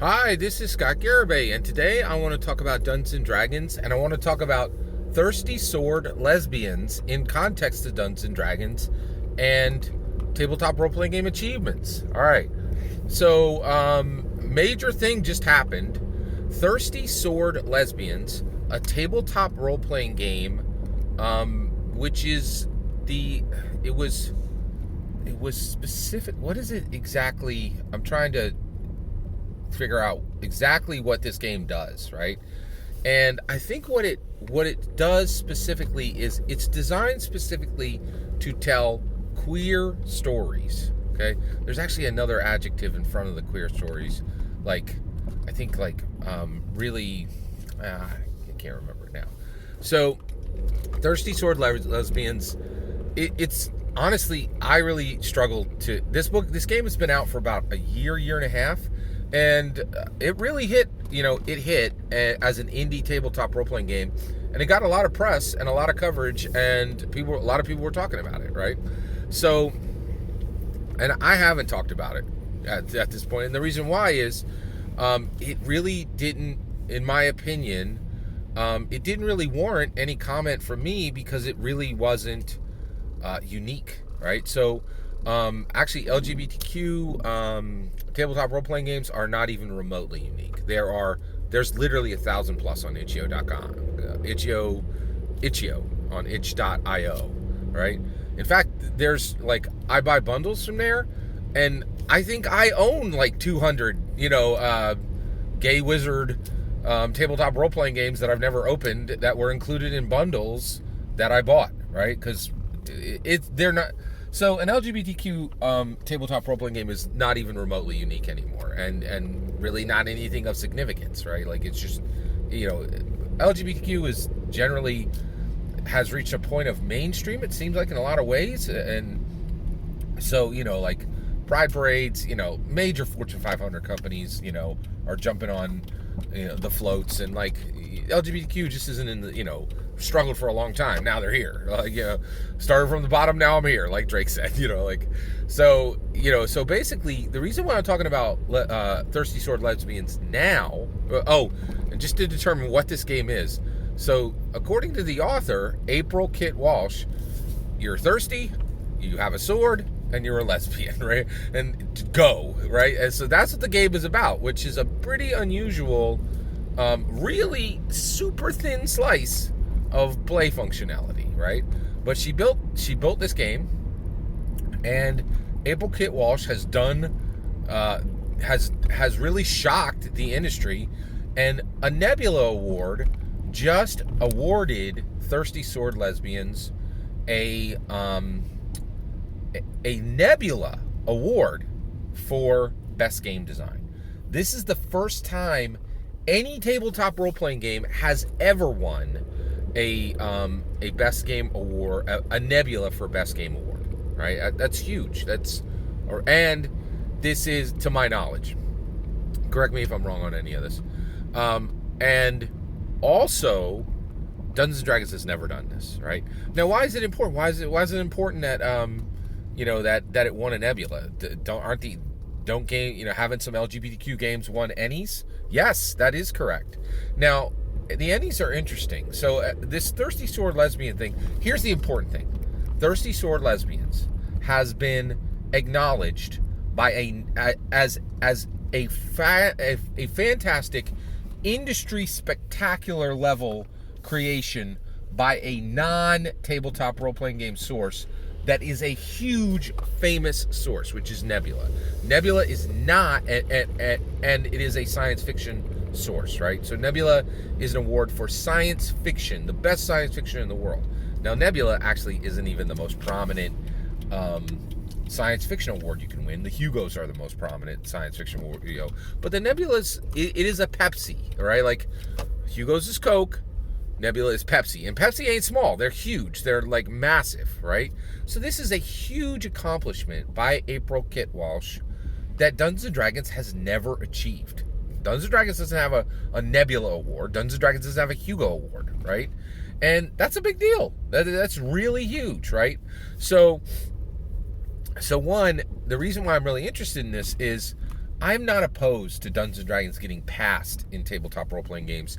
Hi, this is Scott Garibay, and today I want to talk about Dungeons and Dragons, and I want to talk about thirsty sword lesbians in context of Dungeons and Dragons and tabletop role-playing game achievements. All right, so major thing just happened. Thirsty Sword Lesbians, a tabletop role-playing game, which is it was specific. What is it exactly? I'm trying to figure out exactly what this game does, right? And I think what it does specifically is it's designed specifically to tell queer stories. Okay, there's actually another adjective in front of the queer stories, like I think really, I can't remember it now. So, Thirsty Sword Lesbians. It's honestly, I really struggled to this game has been out for about a year and a half, and it really hit. It hit as an indie tabletop role playing game, and it got a lot of press and a lot of coverage, and a lot of people were talking about it, right? So, and I haven't talked about it at this point, and the reason why is it really didn't, in my opinion, it didn't really warrant any comment from me because it really wasn't unique, right? So, actually, LGBTQ tabletop role-playing games are not even remotely unique. There's literally 1,000 plus on itch.com, itch.io on itch.io, right? In fact, there's I buy bundles from there, and I think I own 200, gay wizard tabletop role-playing games that I've never opened that were included in bundles that I bought, right? Because they're not. So an LGBTQ tabletop role-playing game is not even remotely unique anymore, and really not anything of significance, right? It's just, LGBTQ is generally has reached a point of mainstream, it seems like, in a lot of ways, and so pride parades, major Fortune 500 companies, are jumping on the floats, and LGBTQ just isn't in the struggled for a long time. Now they're here. Started from the bottom. Now I'm here, like Drake said. So basically, the reason why I'm talking about Thirsty Sword Lesbians now. And just to determine what this game is. So, according to the author, April Kit Walsh, you're thirsty, you have a sword, and you're a lesbian, right? And go, right? And so that's what the game is about, which is a pretty unusual, really super thin slice of play functionality, right? But she built this game, and April Kit Walsh has done has really shocked the industry, and a Nebula Award just awarded Thirsty Sword Lesbians a Nebula Award for Best Game Design. This is the first time any tabletop role-playing game has ever won a Best Game Award, a Nebula for Best Game Award, right? That's huge. And this is, to my knowledge, correct me if I'm wrong on any of this, and also Dungeons and Dragons has never done this, right? Now, why is it important? Why is it important that that it won a Nebula? Haven't some LGBTQ games won Ennies? Yes, that is correct. Now, the Ennies are interesting. So this Thirsty Sword Lesbian thing, here's the important thing. Thirsty Sword Lesbians has been acknowledged by as a fantastic industry spectacular level creation by a non-tabletop role-playing game source that is a huge famous source, which is Nebula. Nebula is not, and it is a science fiction source, right? So Nebula is an award for science fiction, the best science fiction in the world. Now, Nebula actually isn't even the most prominent science fiction award you can win. The Hugos are the most prominent science fiction award, but the Nebula it is a Pepsi, right? Hugos is Coke, Nebula is Pepsi, and Pepsi ain't small. They're huge. They're massive, right? So this is a huge accomplishment by April Kit Walsh that Dungeons & Dragons has never achieved. Dungeons & Dragons doesn't have a Nebula Award. Dungeons & Dragons doesn't have a Hugo Award, right? And that's a big deal. That's really huge, right? So one, the reason why I'm really interested in this is I'm not opposed to Dungeons and Dragons getting passed in tabletop role playing games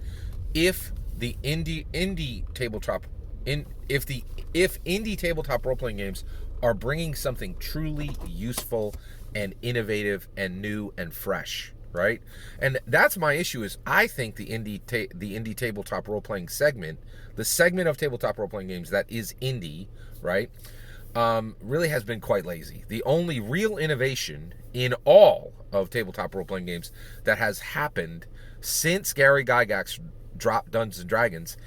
if the indie tabletop if indie tabletop role playing games are bringing something truly useful and innovative and new and fresh, right? And that's my issue. Is I think the indie tabletop role playing segment, the segment of tabletop role playing games that is indie, right, really has been quite lazy. The only real innovation in all of tabletop role playing games that has happened since Gary Gygax dropped Dungeons and Dragons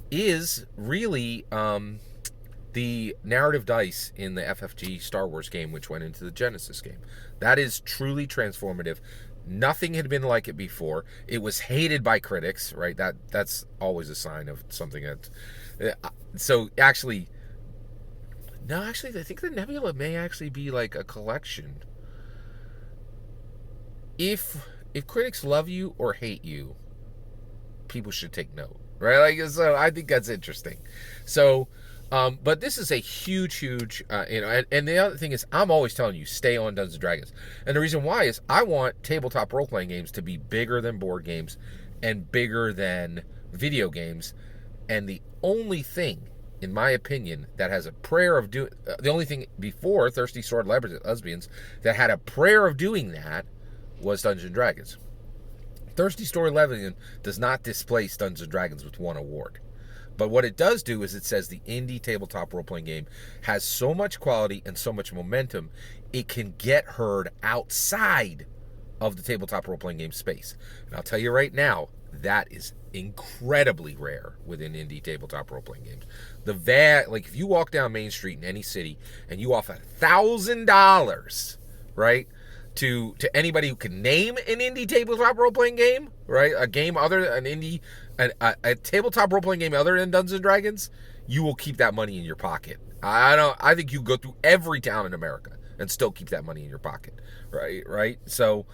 is really the narrative dice in the FFG Star Wars game, which went into the Genesis game. That is truly transformative. Nothing had been like it before. It was hated by critics, right? That's always a sign of something that. So actually, no, actually, I think the Nebula may actually be like a collection. If critics love you or hate you, people should take note, right? Like, so I think that's interesting. So, but this is a huge, and the other thing is, I'm always telling you, stay on Dungeons and Dragons. And the reason why is I want tabletop role-playing games to be bigger than board games and bigger than video games. And the only thing, in my opinion, that has a prayer of doing, the only thing before Thirsty Sword Lesbians that had a prayer of doing that was Dungeons and Dragons. Thirsty Story Lesbian does not displace Dungeons and Dragons with one award. But what it does do is it says the indie tabletop role-playing game has so much quality and so much momentum, it can get heard outside of the tabletop role-playing game space. And I'll tell you right now, that is incredibly rare within indie tabletop role-playing games. Like if you walk down Main Street in any city and you offer $1,000, right, to anybody who can name an indie tabletop role-playing game, right? A game other than a tabletop role-playing game other than Dungeons and Dragons, you will keep that money in your pocket. I think you go through every town in America and still keep that money in your pocket, right? So,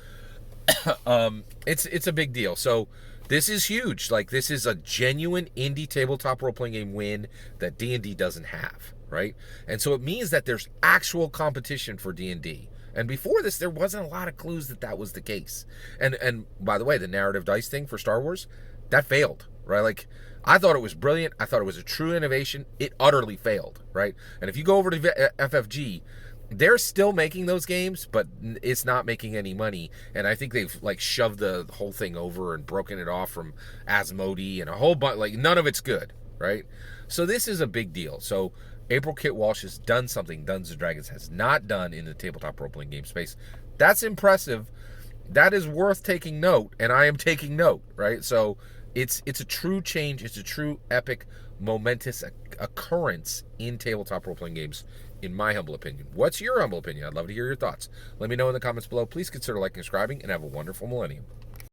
it's a big deal. So this is huge. Like, this is a genuine indie tabletop role-playing game win that D&D doesn't have, right? And so it means that there's actual competition for D&D. And before this, there wasn't a lot of clues that was the case. And by the way, the narrative dice thing for Star Wars, that failed, right? Like, I thought it was brilliant. I thought it was a true innovation. It utterly failed, right? And if you go over to FFG, they're still making those games, but it's not making any money. And I think they've like shoved the whole thing over and broken it off from Asmodee and a whole bunch. Like, none of it's good, right? So this is a big deal. So April Kit Walsh has done something Dungeons and Dragons has not done in the tabletop role-playing game space. That's impressive. That is worth taking note, and I am taking note, right? So it's a true change. It's a true epic, momentous occurrence in tabletop role-playing games, in my humble opinion. What's your humble opinion? I'd love to hear your thoughts. Let me know in the comments below. Please consider liking and subscribing, and have a wonderful millennium.